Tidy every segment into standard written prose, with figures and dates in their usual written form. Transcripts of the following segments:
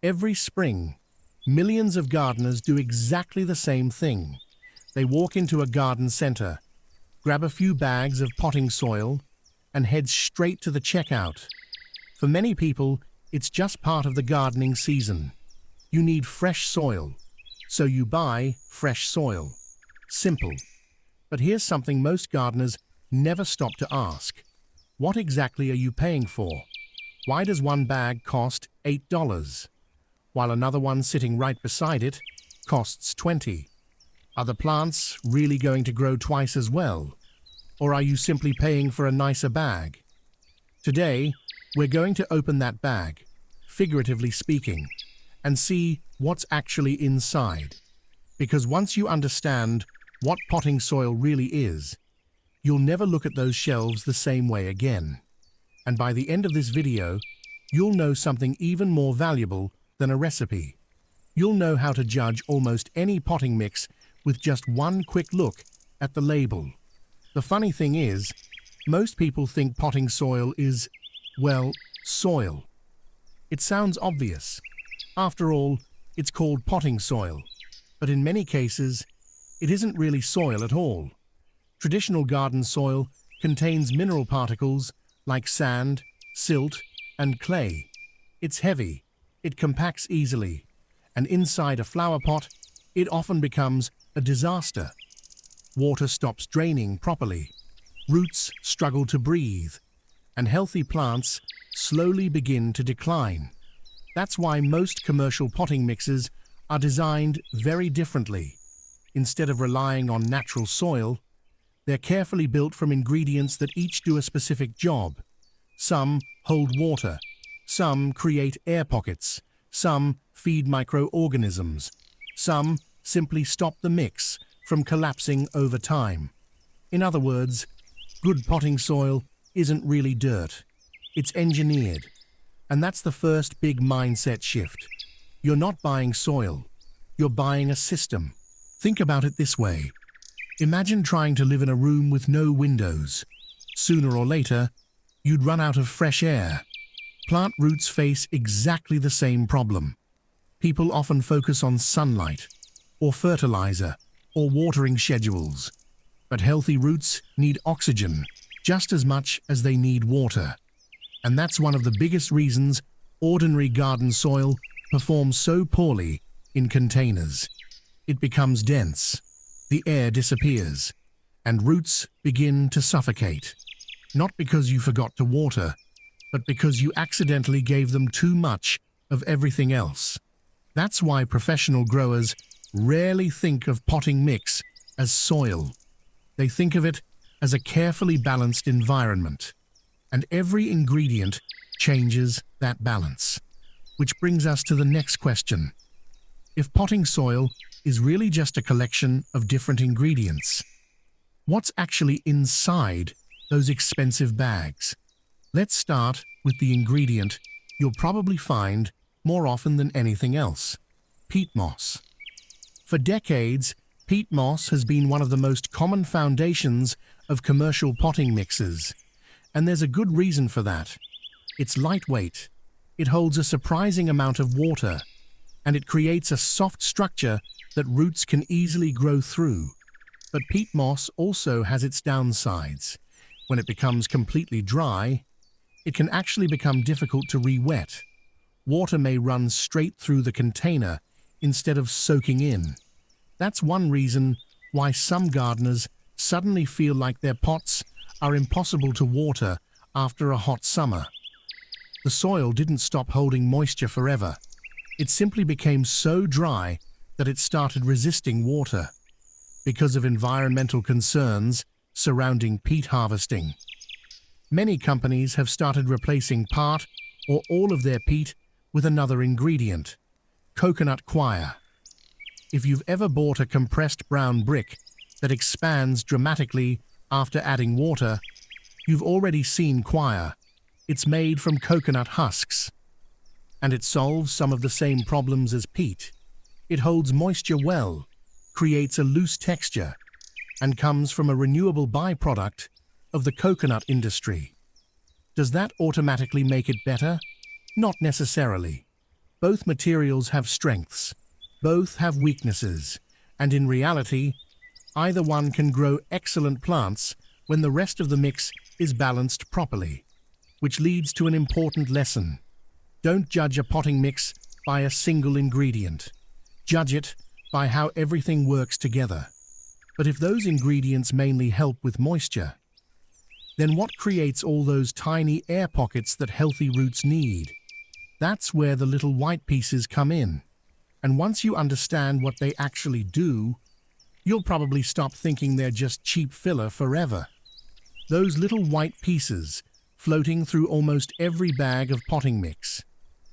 Every spring, millions of gardeners do exactly the same thing. They walk into a garden center, grab a few bags of potting soil, and head straight to the checkout. For many people, it's just part of the gardening season. You need fresh soil, so you buy fresh soil. Simple. But here's something most gardeners never stop to ask. What exactly are you paying for? Why does one bag cost $8, while another one sitting right beside it costs $20? Are the plants really going to grow twice as well? Or are you simply paying for a nicer bag? Today, we're going to open that bag, figuratively speaking, and see what's actually inside. Because once you understand what potting soil really is, you'll never look at those shelves the same way again. And by the end of this video, you'll know something even more valuable than a recipe. You'll know how to judge almost any potting mix with just one quick look at the label. The funny thing is, most people think potting soil is, well, soil. It sounds obvious. After all, it's called potting soil. But in many cases, it isn't really soil at all. Traditional garden soil contains mineral particles like sand, silt, and clay. It's heavy, it compacts easily, and inside a flower pot, it often becomes a disaster. Water stops draining properly, roots struggle to breathe, and healthy plants slowly begin to decline. That's why most commercial potting mixes are designed very differently. Instead of relying on natural soil, they're carefully built from ingredients that each do a specific job. Some hold water, some create air pockets, some feed microorganisms, some simply stop the mix from collapsing over time. In other words, good potting soil isn't really dirt. It's engineered. And that's the first big mindset shift. You're not buying soil. You're buying a system. Think about it this way. Imagine trying to live in a room with no windows. Sooner or later, you'd run out of fresh air. Plant roots face exactly the same problem. People often focus on sunlight, or fertilizer, or watering schedules. But healthy roots need oxygen just as much as they need water. And that's one of the biggest reasons ordinary garden soil performs so poorly in containers. It becomes dense, the air disappears, and roots begin to suffocate. Not because you forgot to water, but because you accidentally gave them too much of everything else. That's why professional growers rarely think of potting mix as soil. They think of it as a carefully balanced environment. And every ingredient changes that balance. Which brings us to the next question. If potting soil is really just a collection of different ingredients, what's actually inside those expensive bags? Let's start with the ingredient you'll probably find more often than anything else: peat moss. For decades, peat moss has been one of the most common foundations of commercial potting mixes. And there's a good reason for that. It's lightweight, it holds a surprising amount of water, and it creates a soft structure that roots can easily grow through. But peat moss also has its downsides. When it becomes completely dry, it can actually become difficult to re-wet. Water may run straight through the container instead of soaking in. That's one reason why some gardeners suddenly feel like their pots are impossible to water after a hot summer. The soil didn't stop holding moisture forever. It simply became so dry that it started resisting water because of environmental concerns surrounding peat harvesting. Many companies have started replacing part or all of their peat with another ingredient: coconut coir. If you've ever bought a compressed brown brick that expands dramatically after adding water, you've already seen coir. It's made from coconut husks, and it solves some of the same problems as peat. It holds moisture well, creates a loose texture, and comes from a renewable byproduct of the coconut industry. Does that automatically make it better? Not necessarily. Both materials have strengths, both have weaknesses, and in reality, either one can grow excellent plants when the rest of the mix is balanced properly, which leads to an important lesson. Don't judge a potting mix by a single ingredient. Judge it by how everything works together. But if those ingredients mainly help with moisture, then what creates all those tiny air pockets that healthy roots need? That's where the little white pieces come in. And once you understand what they actually do, you'll probably stop thinking they're just cheap filler forever. Those little white pieces floating through almost every bag of potting mix.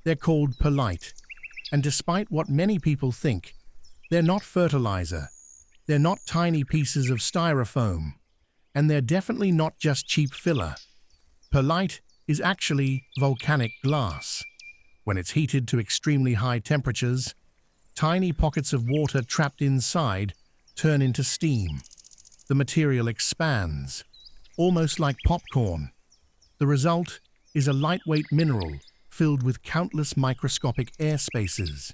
They're called perlite. And despite what many people think, they're not fertilizer. They're not tiny pieces of styrofoam. And they're definitely not just cheap filler. Perlite is actually volcanic glass. When it's heated to extremely high temperatures, tiny pockets of water trapped inside turn into steam. The material expands, almost like popcorn. The result is a lightweight mineral filled with countless microscopic air spaces.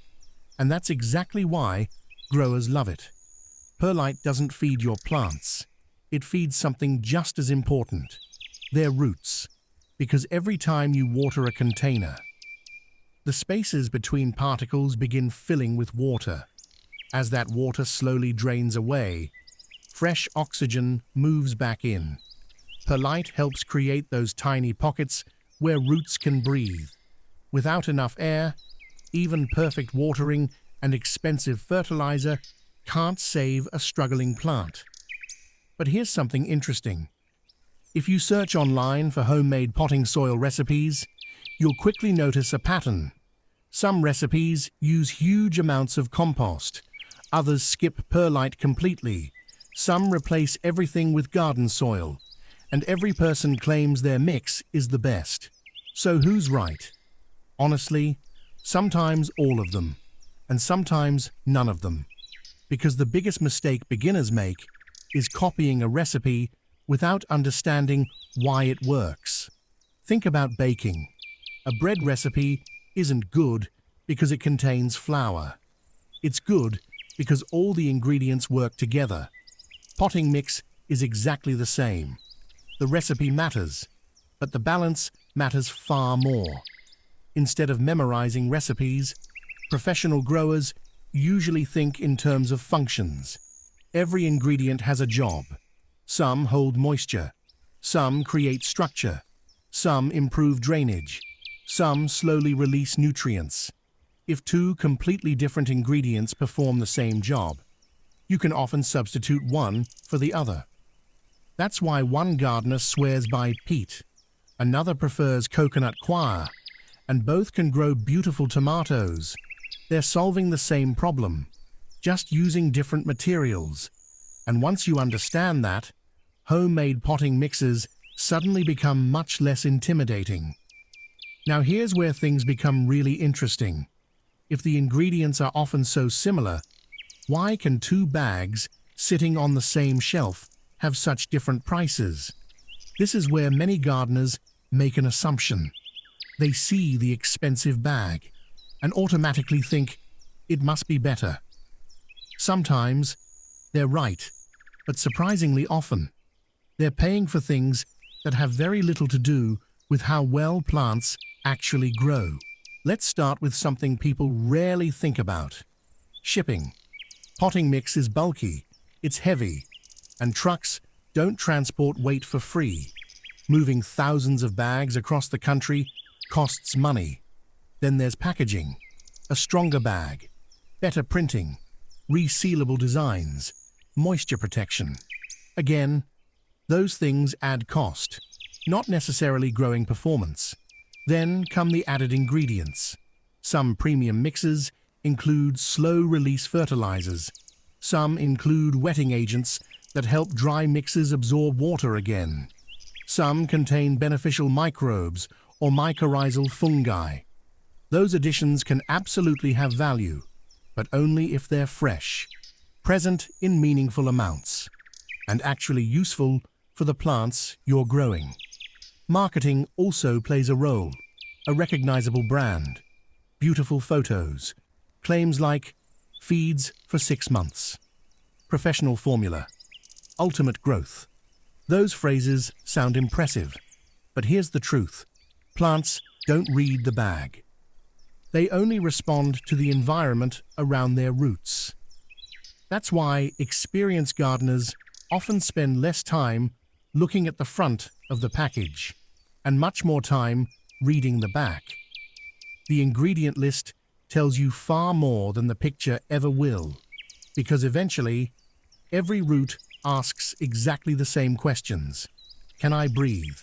And that's exactly why growers love it. Perlite doesn't feed your plants. It feeds something just as important, their roots. Because every time you water a container, the spaces between particles begin filling with water. As that water slowly drains away, fresh oxygen moves back in. Perlite helps create those tiny pockets where roots can breathe. Without enough air, even perfect watering and expensive fertilizer can't save a struggling plant. But here's something interesting. If you search online for homemade potting soil recipes, you'll quickly notice a pattern. Some recipes use huge amounts of compost. Others skip perlite completely. Some replace everything with garden soil. And every person claims their mix is the best. So who's right? Honestly, sometimes all of them, and sometimes none of them. Because the biggest mistake beginners make is copying a recipe without understanding why it works. Think about baking. A bread recipe isn't good because it contains flour. It's good because all the ingredients work together. Potting mix is exactly the same. The recipe matters, but the balance matters far more. Instead of memorizing recipes, professional growers usually think in terms of functions. Every ingredient has a job. Some hold moisture. Some create structure. Some improve drainage. Some slowly release nutrients. If two completely different ingredients perform the same job, you can often substitute one for the other. That's why one gardener swears by peat, another prefers coconut coir, and both can grow beautiful tomatoes. They're solving the same problem, just using different materials. And once you understand that, homemade potting mixes suddenly become much less intimidating. Now here's where things become really interesting. If the ingredients are often so similar, why can two bags sitting on the same shelf have such different prices? This is where many gardeners make an assumption. They see the expensive bag and automatically think it must be better. Sometimes they're right, but surprisingly often, they're paying for things that have very little to do with how well plants actually grow. Let's start with something people rarely think about: shipping. Potting mix is bulky, it's heavy, and trucks don't transport weight for free. Moving thousands of bags across the country costs money. Then there's packaging, a stronger bag, better printing, resealable designs, moisture protection. Again, those things add cost, not necessarily growing performance. Then come the added ingredients. Some premium mixes include slow-release fertilizers. Some include wetting agents that help dry mixes absorb water again. Some contain beneficial microbes or mycorrhizal fungi. Those additions can absolutely have value, but only if they're fresh, present in meaningful amounts, and actually useful for the plants you're growing. Marketing also plays a role, a recognizable brand. beautiful photos, claims like feeds for 6 months, professional formula, ultimate growth. Those phrases sound impressive, but here's the truth. Plants don't read the bag. They only respond to the environment around their roots. That's why experienced gardeners often spend less time looking at the front of the package and much more time reading the back. The ingredient list tells you far more than the picture ever will, because eventually, every root asks exactly the same questions. Can I breathe?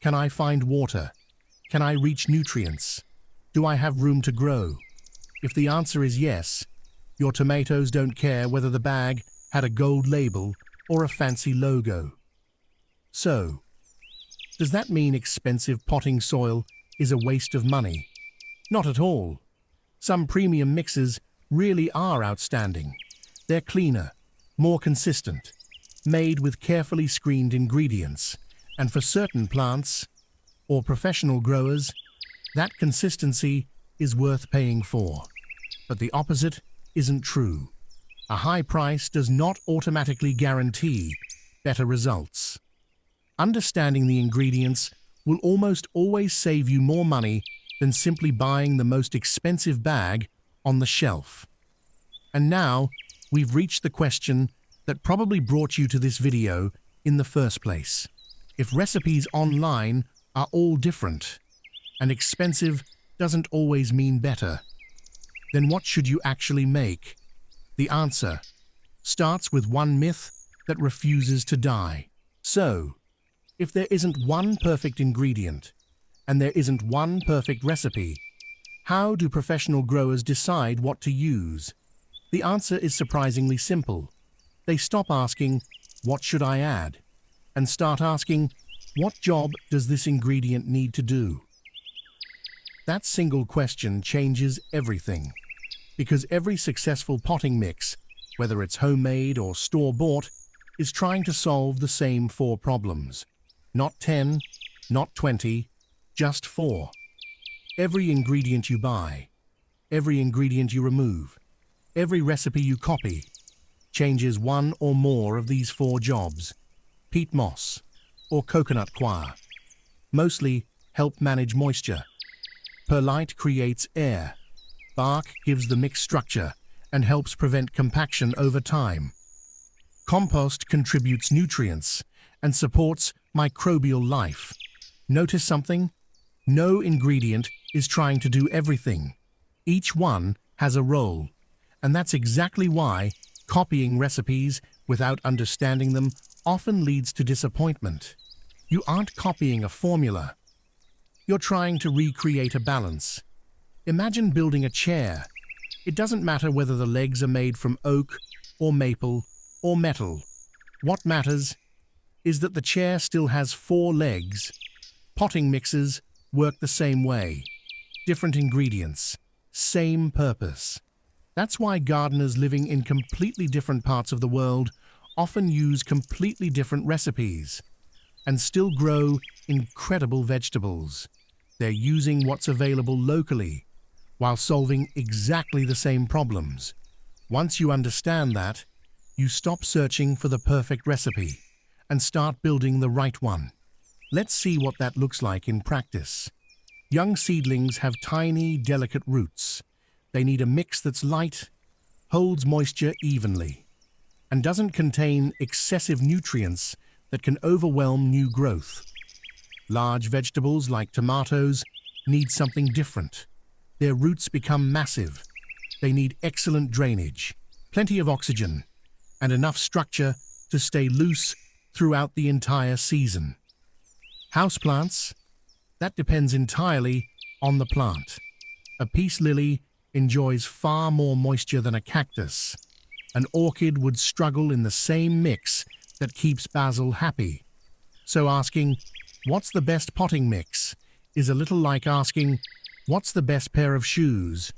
Can I find water? Can I reach nutrients? Do I have room to grow? If the answer is yes, your tomatoes don't care whether the bag had a gold label or a fancy logo. So, does that mean expensive potting soil is a waste of money? Not at all. Some premium mixes really are outstanding. They're cleaner, more consistent, made with carefully screened ingredients, and for certain plants or professional growers, that consistency is worth paying for. But the opposite isn't true. A high price does not automatically guarantee better results. Understanding the ingredients will almost always save you more money than simply buying the most expensive bag on the shelf. And now, we've reached the question that probably brought you to this video in the first place. If recipes online are all different, and expensive doesn't always mean better, then what should you actually make? The answer starts with one myth that refuses to die. So, if there isn't one perfect ingredient, and there isn't one perfect recipe, how do professional growers decide what to use? The answer is surprisingly simple. They stop asking, "What should I add?" and start asking, "What job does this ingredient need to do?" That single question changes everything, because every successful potting mix, whether it's homemade or store-bought, is trying to solve the same 4 problems. Not 10, not 20, just 4. Every ingredient you buy, every ingredient you remove, every recipe you copy, changes one or more of these 4 jobs. Peat moss or coconut coir mostly help manage moisture. Perlite creates air. Bark gives the mix structure and helps prevent compaction over time. Compost contributes nutrients and supports microbial life. Notice something? No ingredient is trying to do everything. Each one has a role, and that's exactly why copying recipes without understanding them often leads to disappointment. You aren't copying a formula. You're trying to recreate a balance. Imagine building a chair. It doesn't matter whether the legs are made from oak or maple or metal. What matters is that the chair still has 4 legs. Potting mixes work the same way. Different ingredients, same purpose. That's why gardeners living in completely different parts of the world often use completely different recipes and still grow incredible vegetables. They're using what's available locally while solving exactly the same problems. Once you understand that, you stop searching for the perfect recipe and start building the right one. Let's see what that looks like in practice. Young seedlings have tiny, delicate roots. They need a mix that's light, holds moisture evenly, and doesn't contain excessive nutrients that can overwhelm new growth. Large vegetables like tomatoes need something different. Their roots become massive. They need excellent drainage, plenty of oxygen, and enough structure to stay loose throughout the entire season. Houseplants? That depends entirely on the plant. A peace lily enjoys far more moisture than a cactus. An orchid would struggle in the same mix that keeps basil happy. So asking, "What's the best potting mix?" is a little like asking, "What's the best pair of shoes?"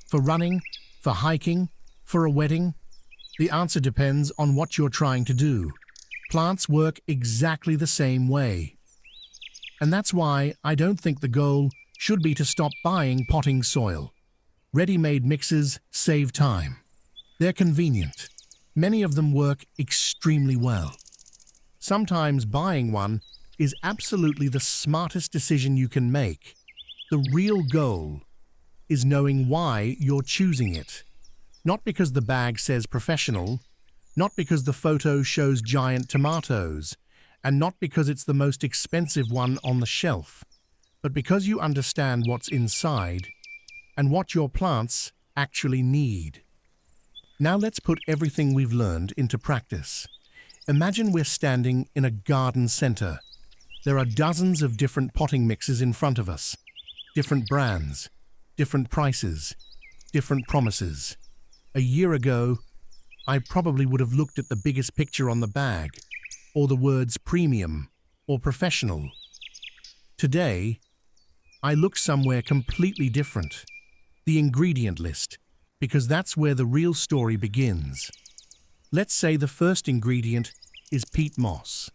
For running, for hiking, for a wedding? The answer depends on what you're trying to do. Plants work exactly the same way. And that's why I don't think the goal should be to stop buying potting soil. Ready-made mixes save time. They're convenient. Many of them work extremely well. Sometimes buying one is absolutely the smartest decision you can make. The real goal is knowing why you're choosing it. Not because the bag says professional, not because the photo shows giant tomatoes, and not because it's the most expensive one on the shelf, but because you understand what's inside and what your plants actually need. Now let's put everything we've learned into practice. Imagine we're standing in a garden center. There are dozens of different potting mixes in front of us. Different brands, different prices, different promises. A year ago, I probably would have looked at the biggest picture on the bag, or the words premium or professional. Today, I look somewhere completely different. The ingredient list, because that's where the real story begins. Let's say the first ingredient is peat moss.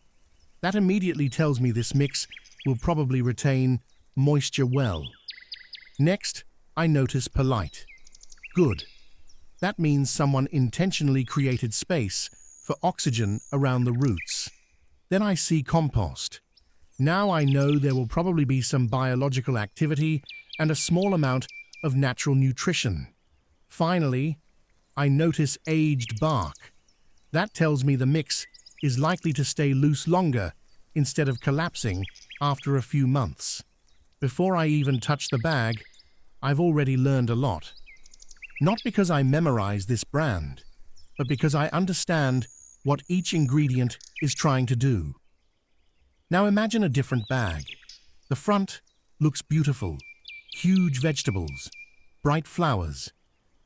That immediately tells me this mix will probably retain moisture well. Next, I notice perlite. Good. That means someone intentionally created space for oxygen around the roots. Then I see compost. Now I know there will probably be some biological activity and a small amount of natural nutrition. Finally, I notice aged bark. That tells me the mix is likely to stay loose longer instead of collapsing after a few months. Before I even touch the bag, I've already learned a lot. Not because I memorized this brand, but because I understand what each ingredient is trying to do. Now imagine a different bag. The front looks beautiful. Huge vegetables, bright flowers,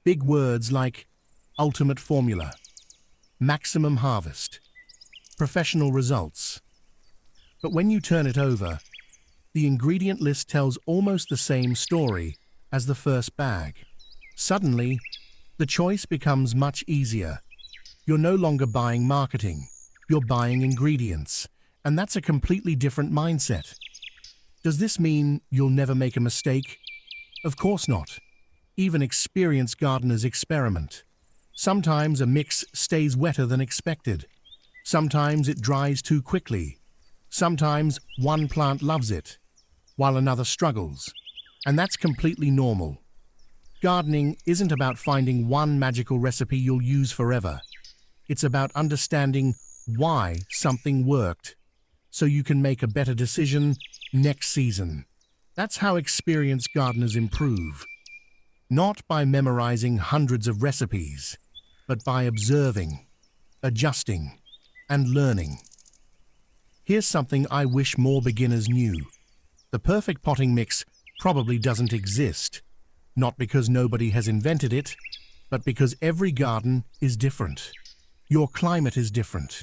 big words like ultimate formula, maximum harvest, professional results. But when you turn it over, the ingredient list tells almost the same story as the first bag. Suddenly, the choice becomes much easier. You're no longer buying marketing, you're buying ingredients, and that's a completely different mindset. Does this mean you'll never make a mistake? Of course not. Even experienced gardeners experiment. Sometimes a mix stays wetter than expected. Sometimes it dries too quickly. Sometimes one plant loves it, while another struggles. And that's completely normal. Gardening isn't about finding one magical recipe you'll use forever. It's about understanding why something worked, so you can make a better decision next season. That's how experienced gardeners improve. Not by memorizing hundreds of recipes, but by observing, adjusting, and learning. Here's something I wish more beginners knew. The perfect potting mix probably doesn't exist, not because nobody has invented it, but because every garden is different. Your climate is different.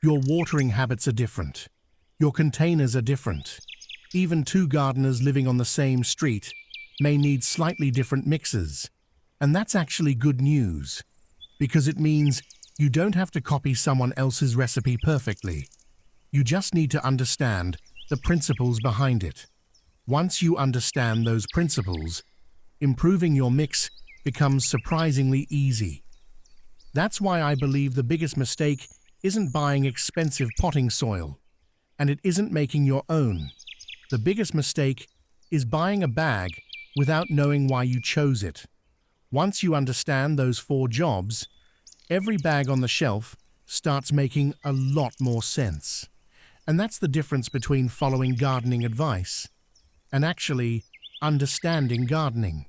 Your watering habits are different. Your containers are different. Even two gardeners living on the same street may need slightly different mixes. And that's actually good news, because it means you don't have to copy someone else's recipe perfectly. You just need to understand the principles behind it. Once you understand those principles, improving your mix becomes surprisingly easy. That's why I believe the biggest mistake isn't buying expensive potting soil, and it isn't making your own. The biggest mistake is buying a bag without knowing why you chose it. Once you understand those 4 jobs, every bag on the shelf starts making a lot more sense. And that's the difference between following gardening advice and actually understanding gardening.